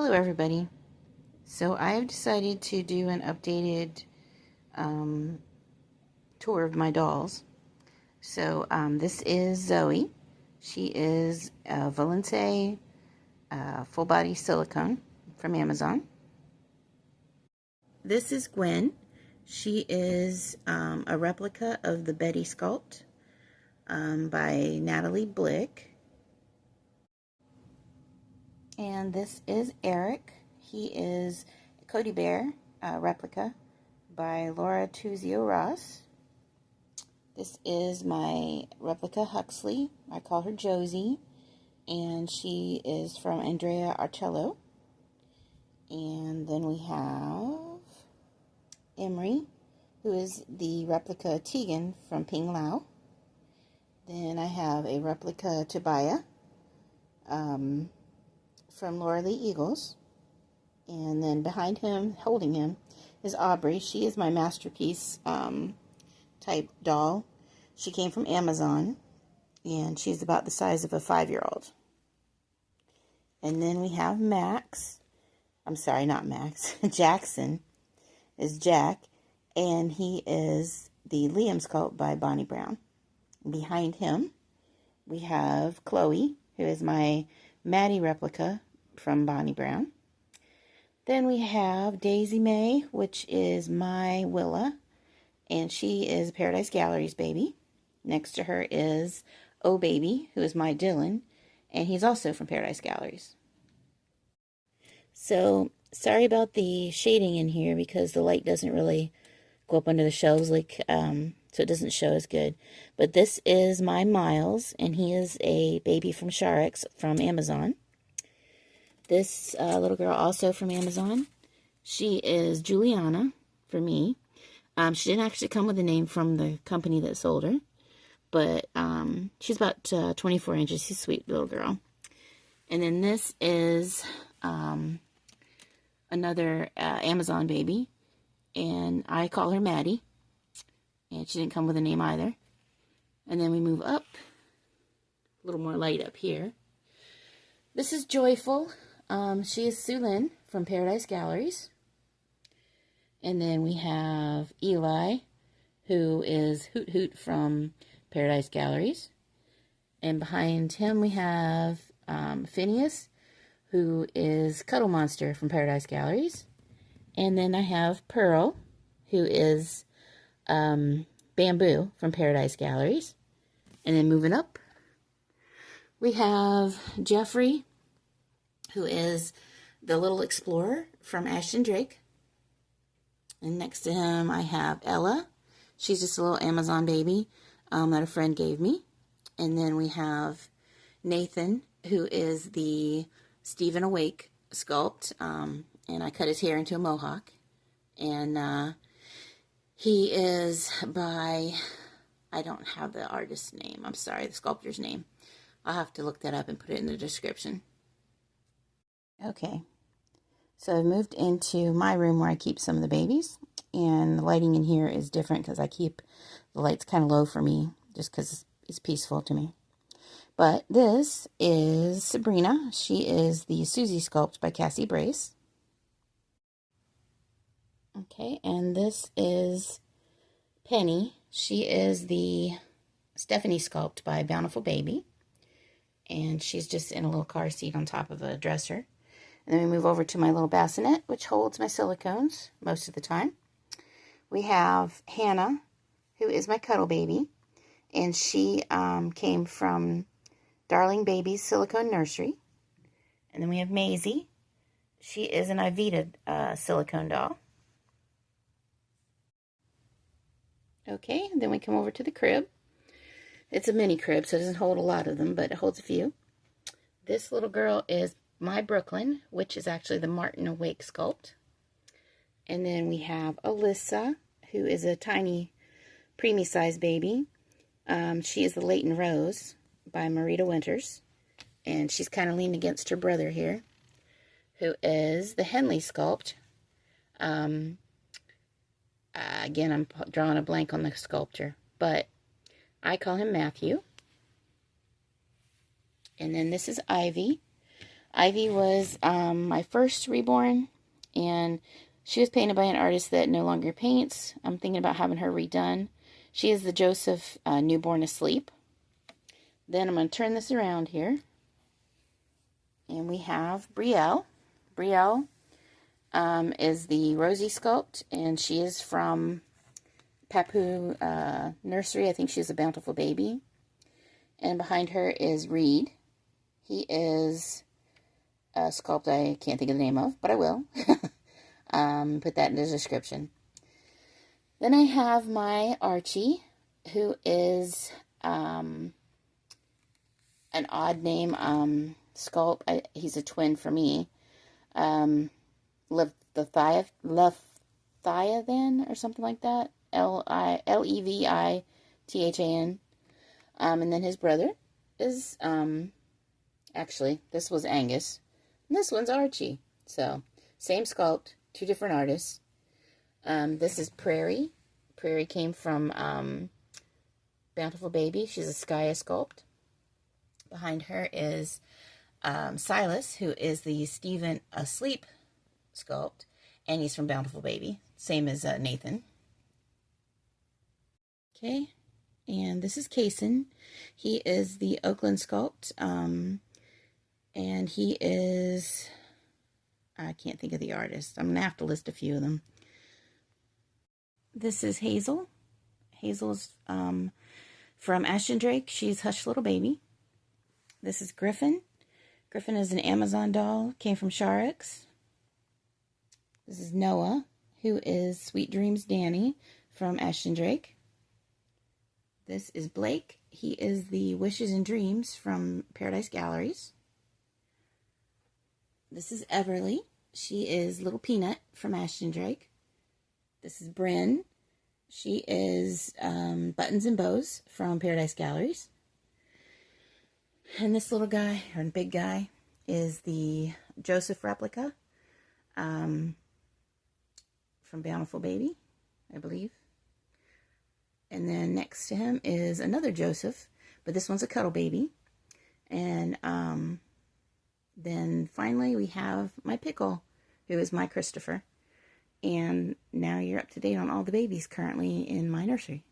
Hello everybody. So I've decided to do an updated tour of my dolls. So this is Zoe. She is a Volente full body silicone from Amazon. This is Gwen. She is a replica of the Betty sculpt by Natalie Blick. And this is Eric. He is a Kodi Bear replica by Tuzio Ross. This is my replica Huxley. I call her Josie, and she is from Andrea Arcello. And then we have EMERY, who is the replica Teagan from PHINEAS. Then I have a replica Tobiah from Laura Lee Eagles. And then behind him, holding him, is Aubrey. She is my masterpiece type doll. She came from Amazon, and she's about the size of a 5-year-old. And then we have Max. I'm sorry, not Max. Jackson is Jack, and he is the Liam sculpt by Bonnie Brown. Behind him, we have Chloe, who is my Maddie replica from Bonnie Brown. Then we have Daisy May, which is my WILLA, and she is Paradise Gallery's baby. Next to her is Oh Baby, who is my Dylan, and he's also from Paradise Galleries. So, sorry about the shading in here because the light doesn't really go up under the shelves, like, so it doesn't show as good. But this is my Miles, and he is a baby from Charex from Amazon. This little girl also from Amazon. She is Juliana for me. She didn't actually come with a name from the company that sold her. But she's about 24 inches. She's a sweet little girl. And then this is another Amazon baby. And I call her Maddie. And she didn't come with a name either. And then we move up. A little more light up here. This is Joyful. She is Su-Lin from Paradise Galleries. And then we have Eli, who is Hoot Hoot from Paradise Galleries. And behind him we have PHINEAS, who is Cuddle Monster from Paradise Galleries. And then I have Pearl, who is Bamboo from Paradise Galleries. And then moving up, we have Jeffrey, who is the Little Explorer from Ashton Drake. And next to him, I have Ella. She's just a little Amazon baby that a friend gave me. And then we have Nathan, who is the Stephen Awake sculpt. And I cut his hair into a mohawk. And he is by, I don't have the artist's name. I'm sorry, the sculptor's name. I'll have to look that up and put it in the description. Okay, so I've moved into my room where I keep some of the babies, and the lighting in here is different because I keep the lights kind of low for me, just because it's peaceful to me. But this is Sabrina. She is the Susie sculpt by Cassie Brace. Okay, and this is Penny. She is the Stephanie sculpt by Bountiful Baby, and she's just in a little car seat on top of a dresser. And then we move over to my little bassinet, which holds my silicones most of the time. We have Hannah, who is my Cuddle baby. And she came from Darling Baby's Silicone Nursery. And then we have MAIZIE. She is an Ivita silicone doll. Okay, and then we come over to the crib. It's a mini crib, so it doesn't hold a lot of them, but it holds a few. This little girl is my Brooklyn, which is actually the Martin Awake sculpt. And then we have ALYSSA, who is a tiny preemie size baby. She is the Leighton Rose by Marita Winters. And she's kind of leaning against her brother here, who is the Henley sculpt. Again, I'm drawing a blank on the sculptor, but I call him Matthew. And then this is Ivy. Ivy was my first reborn, and she was painted by an artist that no longer paints. I'm thinking about having her redone. She is the Joseph newborn asleep. Then I'm going to turn this around here. And we have Brielle. Brielle is the Rosie sculpt, and she is from Papu Nursery. I think she's a Bountiful Baby. And behind her is Reed. He is a sculpt I can't think of the name of, but I will. Put that in the description. Then I have my Archie, who is an odd name sculpt. He's a twin for me. Leviathan or something like that. Levithan. And then his brother is actually, this was Angus, and this one's Archie. So same sculpt, two different artists. This is Prairie. Prairie came from Bountiful Baby. She's a Skya sculpt. Behind her is Silas, who is the Stephen Asleep sculpt, and he's from Bountiful Baby, same as Nathan. Okay, and this is Kason. He is the Oakland sculpt, and he is, I can't think of the artist. I'm going to have to list a few of them. This is Hazel. Hazel's from Ashton Drake. She's Hush Little Baby. This is Griffin. Griffin is an Amazon doll. Came from Charex. This is Noah, who is Sweet Dreams Danny from Ashton Drake. This is Blake. He is the Wishes and Dreams from Paradise Galleries. This is Everly. She is Little Peanut from Ashton Drake. This is Bryn. She is Buttons and Bows from Paradise Galleries. And this little guy, or big guy, is the Joseph replica from Bountiful Baby, I believe. And then next to him is another Joseph, but this one's a Cuddle Baby. And then finally we have my Pickle, who is my Christopher. And now you're up to date on all the babies currently in my nursery.